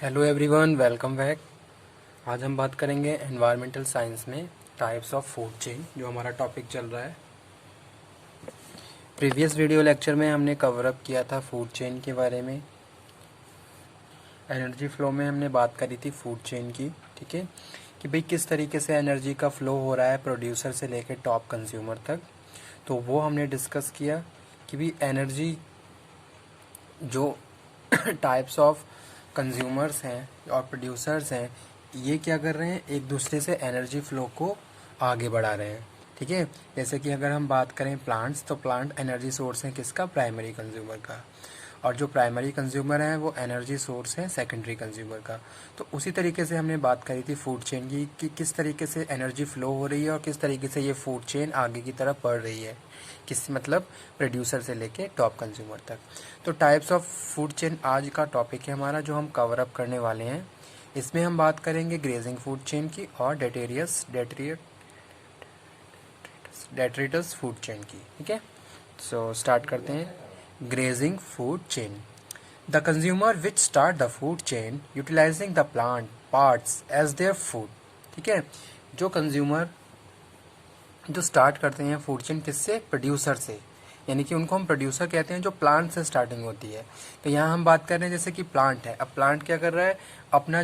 Hello everyone, welcome back. आज हम बात करेंगे एनवायरमेंटल साइंस में टाइप्स ऑफ फूड चेन, जो हमारा टॉपिक चल रहा है। प्रीवियस वीडियो लेक्चर में हमने कवर अप किया था फूड चेन के बारे में। एनर्जी फ्लो में हमने बात करी थी फूड चेन की, ठीक है, कि भाई किस तरीके से एनर्जी का फ्लो हो रहा है प्रोड्यूसर से लेकर टॉप कंज्यूमर तक। तो वो हमने डिस्कस किया कि भाई एनर्जी जो टाइप्स ऑफ कंज्यूमर्स हैं और प्रोड्यूसर्स हैं, ये क्या कर रहे हैं, एक दूसरे से एनर्जी फ्लो को आगे बढ़ा रहे हैं, ठीक है। जैसे कि अगर हम बात करें प्लांट्स, तो प्लांट एनर्जी सोर्स है किसका, प्राइमरी कंज्यूमर का, और जो प्राइमरी कंज्यूमर है वो एनर्जी सोर्स है सेकेंडरी कंज्यूमर का। तो उसी तरीके से हमने बात करी थी फूड चेन की कि किस तरीके से एनर्जी फ्लो हो रही है और किस तरीके से ये फूड चेन आगे की तरफ बढ़ रही है, किस मतलब प्रोड्यूसर से लेके टॉप कंज्यूमर तक। तो टाइप्स ऑफ फूड चेन आज का टॉपिक है हमारा, जो हम कवर अप करने वाले हैं। इसमें हम बात करेंगे ग्रेजिंग फूड चेन की और डेट्रिटस फूड चेन की, ठीक है। सो स्टार्ट करते हैं। Grazing food chain, the consumer which start the food chain utilising the plant parts as their food, ठीक है। जो कंज्यूमर जो स्टार्ट करते हैं फूड चेन किससे, प्रोड्यूसर से, यानी कि उनको हम प्रोड्यूसर कहते हैं, जो प्लांट से स्टार्टिंग होती है। तो यहाँ हम बात कर रहे हैं जैसे कि प्लांट है। अब प्लांट क्या कर रहा है, अपना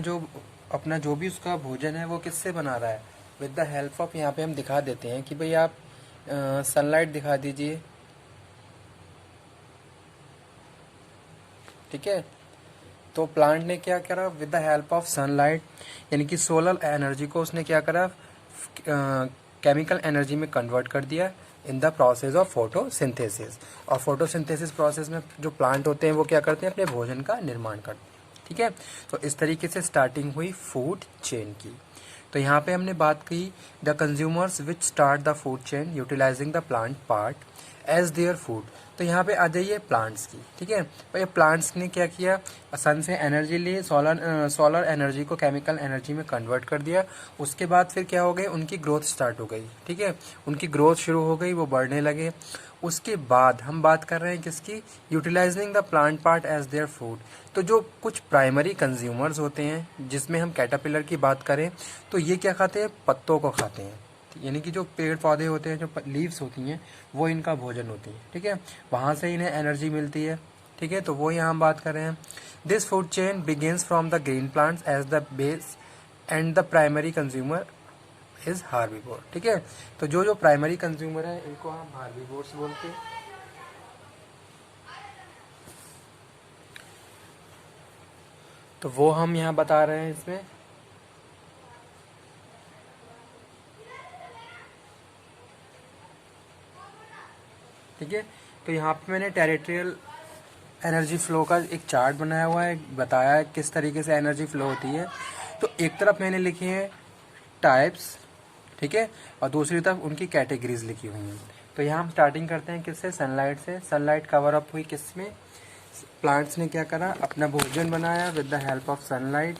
जो भी उसका भोजन है वो किससे बना रहा है, विद द हेल्प ऑफ, यहाँ पे हम दिखा देते हैं कि भाई आप सनलाइट दिखा दीजिए, ठीक है। तो प्लांट ने क्या करा, with the help of sunlight, यानी कि सोलर एनर्जी को उसने क्या करा, केमिकल एनर्जी में कन्वर्ट कर दिया in the process of photosynthesis. और फोटोसिंथेसिस प्रोसेस में जो प्लांट होते हैं वो क्या करते हैं, अपने भोजन का निर्माण करते हैं, ठीक है। तो इस तरीके से स्टार्टिंग हुई फूड चेन की। तो यहाँ पे हमने बात की the consumers which start the food chain utilising the plant part as their food. तो यहाँ पे आ जाइए प्लांट्स की, ठीक है। तो ये प्लांट्स ने क्या किया, सन से एनर्जी ली, सोलर एनर्जी को केमिकल एनर्जी में कन्वर्ट कर दिया। उसके बाद फिर क्या हो गई, उनकी ग्रोथ स्टार्ट हो गई, ठीक है। उनकी ग्रोथ शुरू हो गई, वो बढ़ने लगे। उसके बाद हम बात कर रहे हैं किसकी, utilising the plant part as their food. तो जो कुछ प्राइमरी कंज्यूमर्स होते हैं, जिसमें हम कैटरपिलर की बात करें, तो ये क्या खाते हैं, पत्तों को खाते हैं, यानी कि जो पेड़ पौधे होते हैं, जो लीव्स होती हैं, वो इनका भोजन होती है, ठीक है। वहाँ से इन्हें एनर्जी मिलती है, ठीक है। तो वो यहाँ हम बात कर रहे हैं। This food chain begins from the green plants as the base and the primary consumer is herbivore, ठीक है। तो जो जो प्राइमरी कंज्यूमर है इनको हम हार्बीवोर्स बोलते हैं। तो वो हम यहाँ बता रहे हैं इसमें, ठीक है। तो यहाँ पे मैंने टेरिटोरियल एनर्जी फ्लो का एक चार्ट बनाया हुआ है, बताया है किस तरीके से एनर्जी फ्लो होती है। तो एक तरफ मैंने लिखी है टाइप्स, ठीक है, और दूसरी तरफ उनकी कैटेगरीज लिखी हुई हैं। तो यहाँ हम स्टार्टिंग करते हैं किससे, सनलाइट से। सनलाइट कवर अप हुई किसमें, प्लांट्स ने क्या करा, अपना भोजन बनाया with the help of sunlight,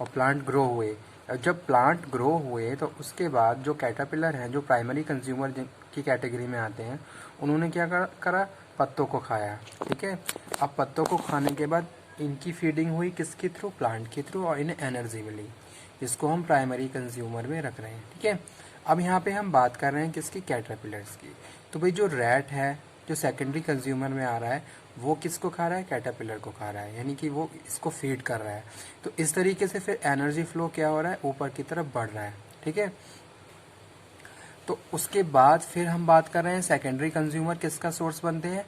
और प्लांट ग्रो हुए। जब प्लांट ग्रो हुए तो उसके बाद जो कैटरपिलर हैं, जो प्राइमरी कंज्यूमर की कैटेगरी में आते हैं, उन्होंने क्या करा, पत्तों को खाया, ठीक है। अब पत्तों को खाने के बाद इनकी फीडिंग हुई किसके थ्रू, प्लांट के थ्रू, और इन्हें एनर्जी मिली, जिसको हम प्राइमरी कंज्यूमर में रख रहे हैं, ठीक है। अब यहाँ पे हम बात कर रहे हैं किसकी, कैटरपिलर्स की। तो भाई जो रैट है, जो सेकेंडरी कंज्यूमर में आ रहा है, वो किसको खा रहा है, कैटरपिलर को खा रहा है, यानी कि वो इसको फीड कर रहा है। तो इस तरीके से फिर एनर्जी फ्लो क्या हो रहा है, ऊपर की तरफ बढ़ रहा है, ठीक है। तो उसके बाद फिर हम बात कर रहे हैं सेकेंडरी कंज्यूमर किसका सोर्स बनते हैं,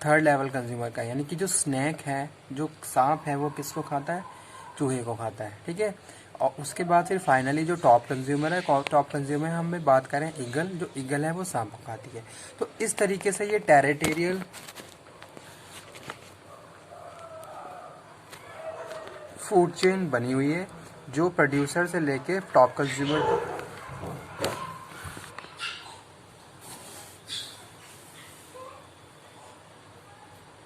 थर्ड लेवल कंज्यूमर का, यानी कि जो स्नैक है, जो सांप है, वो किसको खाता है, चूहे को खाता है, ठीक है। और उसके बाद फिर फाइनली जो टॉप कंज्यूमर है, टॉप कंज्यूमर हम बात करें ईगल, जो ईगल है वो सांप को खाती है। तो इस तरीके से ये टेरिटोरियल फूड चेन बनी हुई है, जो प्रोड्यूसर से लेके टॉप कंज्यूमर तक,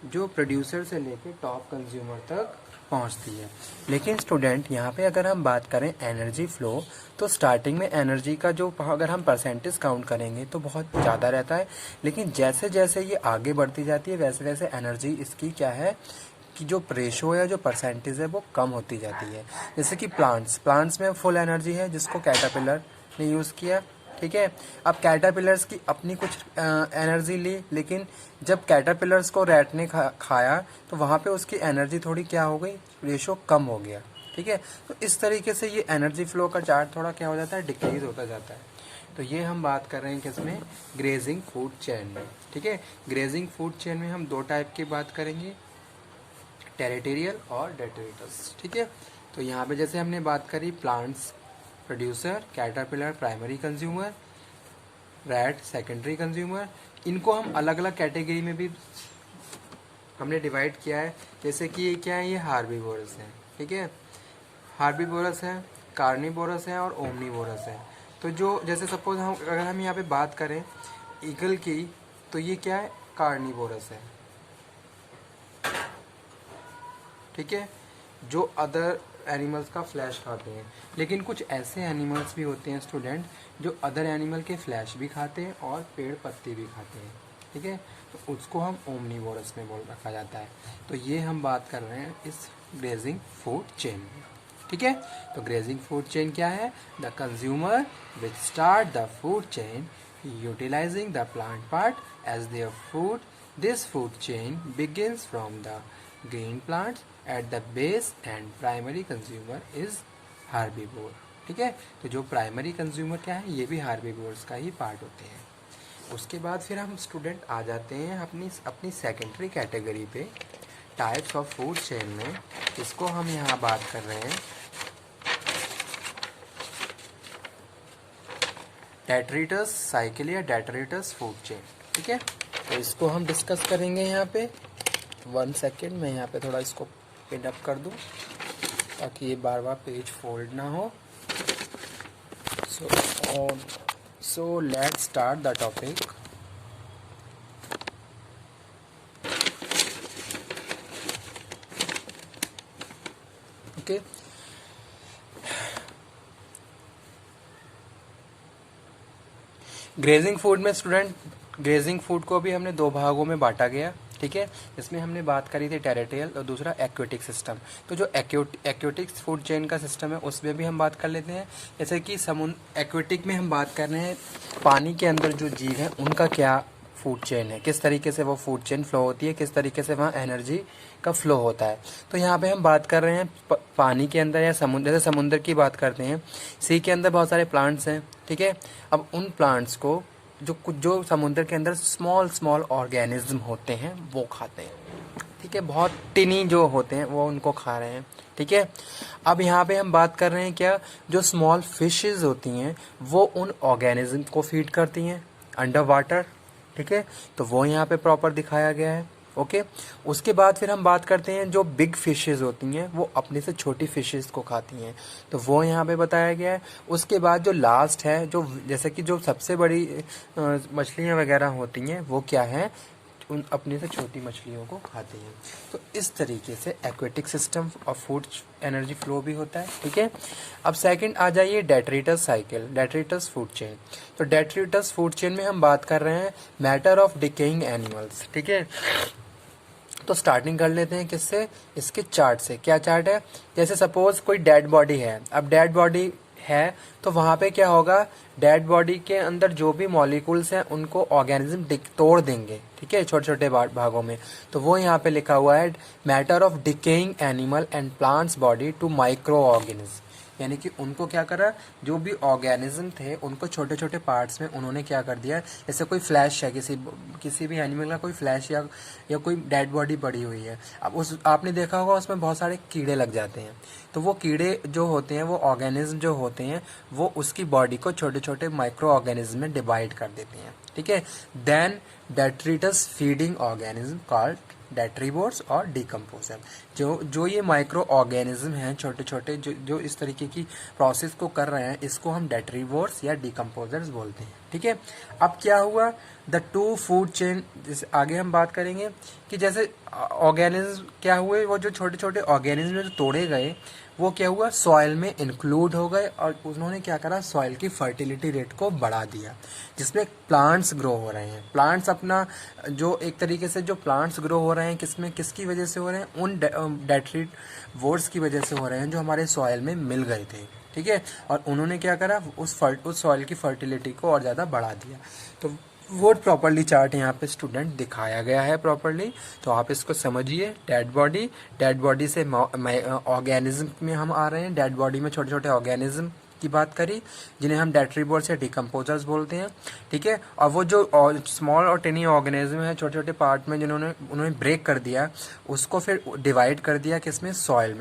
जो प्रोड्यूसर से लेके टॉप कंज्यूमर तक पहुंचती है। लेकिन स्टूडेंट, यहाँ पे अगर हम बात करें एनर्जी फ्लो, तो स्टार्टिंग में एनर्जी का जो अगर हम परसेंटेज काउंट करेंगे तो बहुत ज़्यादा रहता है। लेकिन जैसे जैसे ये आगे बढ़ती जाती है, वैसे वैसे एनर्जी इसकी क्या है, की जो रेशो है, जो परसेंटेज है, वो कम होती जाती है। जैसे कि प्लांट्स में फुल एनर्जी है जिसको कैटरपिलर ने यूज़ किया, ठीक है। अब कैटरपिलर्स की अपनी कुछ एनर्जी ली, लेकिन जब कैटरपिलर्स को रैट ने खाया तो वहाँ पे उसकी एनर्जी थोड़ी क्या हो गई, रेशो कम हो गया, ठीक है। तो इस तरीके से ये एनर्जी फ्लो का चार्ट थोड़ा क्या हो जाता है, डिक्रीज होता जाता है। तो ये हम बात कर रहे हैं किसमें, ग्रेजिंग फूड चेन में, ठीक है। ग्रेजिंग फूड चेन में हम दो टाइप की बात करेंगे, टेरिटोरियल और डेट्रिटस, ठीक है। तो यहाँ पे जैसे हमने बात करी plants producer, caterpillar primary consumer, rat secondary consumer, इनको हम अलग अलग कैटेगरी में भी हमने डिवाइड किया है। जैसे कि ये क्या है, ये हार्बीवोरस है, ठीक है, हार्बीवोरस है, कार्निवोरस है और ओमनीवोरस है। तो जो जैसे सपोज अगर हम यहाँ पे बात करें ईगल की, तो ये क्या है, कार्निवोरस है, ठीक है, जो अदर एनिमल्स का फ्लैश खाते हैं। लेकिन कुछ ऐसे एनिमल्स भी होते हैं स्टूडेंट जो अदर एनिमल के फ्लैश भी खाते हैं और पेड़ पत्ती भी खाते हैं, ठीक है। तो उसको हम ओमनीवोरस में बोल रखा जाता है। तो ये हम बात कर रहे हैं इस ग्रेजिंग फूड चेन में, ठीक है। तो ग्रेजिंग फूड चेन क्या है, the consumer which start the food chain utilising the plant part as their food. This food chain begins from the green plants at the base and primary consumer is herbivore, ठीक है। तो जो primary consumer क्या है, ये भी herbivores का ही part होते हैं। उसके बाद फिर हम स्टूडेंट आ जाते हैं अपनी सेकेंडरी कैटेगरी पे, टाइप्स ऑफ फूड चेन में। इसको हम यहाँ बात कर रहे हैं डेट्रिटस साइकिल या डेट्रिटस फूड चेन, ठीक है। तो इसको हम डिस्कस करेंगे यहाँ पे। 1 सेकेंड, मैं यहाँ पे थोड़ा इसको पिन अप कर दूँ ताकि ये बार बार पेज फोल्ड ना हो। So let's start the topic. Okay, grazing food में स्टूडेंट, ग्रेजिंग फूड को भी हमने दो भागों में बांटा गया, ठीक है। इसमें हमने बात करी थी टेरिटोरियल और दूसरा एक्वेटिक सिस्टम। तो जो एक्वेटिक फूड चेन का सिस्टम है उसमें भी हम बात कर लेते हैं। जैसे कि एक्वेटिक में हम बात कर रहे हैं पानी के अंदर जो जीव है उनका क्या फूड चेन है, किस तरीके से वो फूड चेन फ्लो होती है, किस तरीके से वहाँ एनर्जी का फ्लो होता है। तो यहाँ पे हम बात कर रहे हैं पानी के अंदर या समुद्र, जैसे समुद्र की बात करते हैं, सी के अंदर बहुत सारे प्लांट्स हैं, ठीक है। अब उन प्लांट्स को जो समुद्र के अंदर स्मॉल ऑर्गेनिज्म होते हैं वो खाते हैं, ठीक है। बहुत टिनी जो होते हैं वो उनको खा रहे हैं, ठीक है। अब यहाँ पे हम बात कर रहे हैं क्या, जो स्मॉल फिशेस होती हैं वो उन ऑर्गेनिज्म को फीड करती हैं अंडर वाटर, ठीक है। तो वो यहाँ पे प्रॉपर दिखाया गया है, ओके। उसके बाद फिर हम बात करते हैं जो बिग फिशेस होती हैं वो अपने से छोटी फिशेस को खाती हैं, तो वो यहाँ पे बताया गया है। उसके बाद जो लास्ट है, जो जैसे कि जो सबसे बड़ी मछलियाँ वगैरह होती हैं वो क्या है, उन अपने से छोटी मछलियों को खाती हैं। तो इस तरीके से aquatic system of food energy flow भी होता है, ठीक है। अब सेकंड आ जाइए detritus cycle, detritus food chain. तो डेट्रिटस फूड चेन में हम बात कर रहे हैं मैटर ऑफ डिकेइंग एनिमल्स, ठीक है। तो स्टार्टिंग कर लेते हैं किससे, इसके चार्ट से। क्या चार्ट है, जैसे सपोज कोई डेड बॉडी है, अब डेड बॉडी है तो वहाँ पे क्या होगा, डेड बॉडी के अंदर जो भी मॉलिक्यूल्स हैं उनको ऑर्गेनिज्म तोड़ देंगे, ठीक है, छोटे छोटे भागों में। तो वो यहाँ पे लिखा हुआ है matter of decaying animal and plants body to micro organism, यानी कि उनको क्या करा, जो भी ऑर्गेनिज्म थे उनको छोटे छोटे पार्ट्स में उन्होंने क्या कर दिया। जैसे कोई फ्लैश है, किसी भी एनिमल का कोई फ्लैश या कोई डेड बॉडी पड़ी हुई है, अब उस आपने देखा होगा उसमें बहुत सारे कीड़े लग जाते हैं। तो वो कीड़े जो होते हैं, वो ऑर्गेनिज्म जो होते हैं, वो उसकी बॉडी को छोटे छोटे माइक्रो ऑर्गेनिज्म में डिवाइड कर देते हैं, ठीक है। Then detritus feeding organism called detritivores और डिकम्पोजर, जो ये माइक्रो ऑर्गेनिज्म हैं छोटे छोटे जो इस तरीके की प्रोसेस को कर रहे हैं, इसको हम डेट्रीवोर्स या डिकम्पोजर्स बोलते हैं, ठीक है। अब क्या हुआ, द टू फूड चेन, जैसे आगे हम बात करेंगे कि जैसे ऑर्गेनिज्म क्या हुए, वो जो छोटे छोटे ऑर्गेनिज्म जो तोड़े गए वो क्या हुआ, सॉइल में इंक्लूड हो गए और उन्होंने क्या करा, सॉइल की फर्टिलिटी रेट को बढ़ा दिया, जिसमें प्लांट्स ग्रो हो रहे हैं। प्लांट्स अपना जो एक तरीके से जो प्लांट्स ग्रो हो रहे हैं किसमें, किसकी वजह से हो रहे हैं, उन डेट्रीवोर्स की वजह से हो रहे हैं जो हमारे सॉइल में मिल गए थे, ठीक है। और उन्होंने क्या करा, उस सॉइल की फर्टिलिटी को और ज़्यादा बढ़ा दिया। तो वो प्रॉपरली चार्ट यहाँ पे स्टूडेंट दिखाया गया है प्रॉपरली, तो आप इसको समझिए। डेड बॉडी से ऑर्गेनिज्म में हम आ रहे हैं। डेड बॉडी में छोटे छोटे ऑर्गेनिज्म की बात करी, जिन्हें हम डेट्रीबोर्स या डिकम्पोजर्स बोलते हैं, ठीक है। और वो जो स्मॉल और टिनी ऑर्गेनिज्म है, छोटे छोटे पार्ट में उन्होंने ब्रेक कर दिया, उसको फिर डिवाइड कर दिया किसमें, सॉइल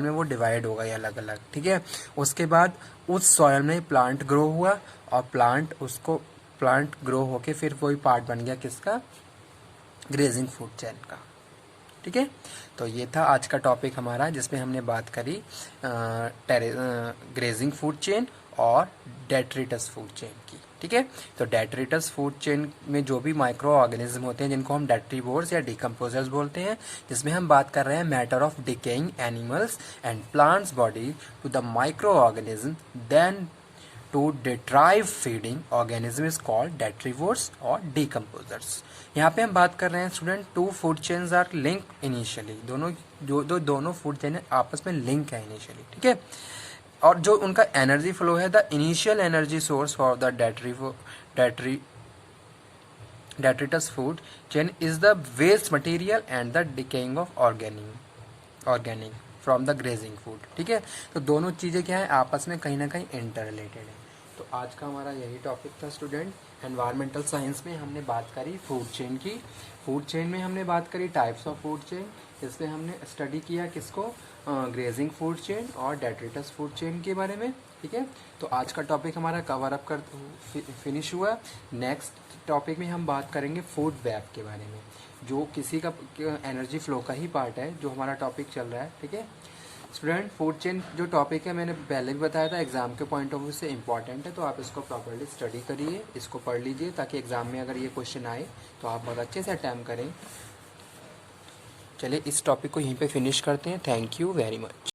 में वो डिवाइड हो गए अलग अलग, ठीक है। उसके बाद उस सॉइल में प्लांट ग्रो हुआ और प्लांट ग्रो होके फिर वही पार्ट बन गया किसका, ग्रेजिंग फूड चेन का, ठीक है। तो ये था आज का टॉपिक हमारा, जिसमें हमने बात करी ग्रेजिंग फूड चेन और डेट्रिटस फूड चेन की, ठीक है। तो डेट्रिटस फूड चेन में जो भी माइक्रो ऑर्गेनिज्म होते हैं, जिनको हम डेट्रीवोर्स या डिकम्पोजर्स बोलते हैं, जिसमें हम बात कर रहे हैं matter of decaying animals and plants body to the micro organism, then to detrive feeding organism is called detrivores और decomposers। यहाँ पे हम बात कर रहे हैं student, two food chains are link initially, दोनों फूड चेन आपस में लिंक है इनिशियली, ठीक है। और जो उनका एनर्जी फ्लो है, the initial energy source for the detritus food chain is the waste material and the decaying of organic from the grazing food, ठीक है। तो दोनों चीज़ें क्या है, आपस में कहीं ना कहीं इंटर रिलेटेड है। तो आज का हमारा यही टॉपिक था स्टूडेंट। एनवायरमेंटल साइंस में हमने बात करी फूड चेन की। फूड चेन में हमने बात करी टाइप्स ऑफ फूड चेन, इसमें हमने स्टडी किया किसको, ग्रेजिंग फूड चेन और डेट्रिटस फूड चेन के बारे में, ठीक है। तो आज का टॉपिक हमारा कवर अप कर फिनिश हुआ। नेक्स्ट टॉपिक में हम बात करेंगे फूड वेब के बारे में, जो किसी का एनर्जी फ्लो का ही पार्ट है, जो हमारा टॉपिक चल रहा है, ठीक है स्टूडेंट। फूड चेन जो टॉपिक है मैंने पहले भी बताया था, एग्जाम के पॉइंट ऑफ व्यू से इंपॉर्टेंट है, तो आप इसको प्रॉपर्ली स्टडी करिए, इसको पढ़ लीजिए, ताकि एग्जाम में अगर ये क्वेश्चन आए तो आप बहुत अच्छे से अटैम्प्ट करें। चलिए इस टॉपिक को यहीं पे फिनिश करते हैं। Thank you very much.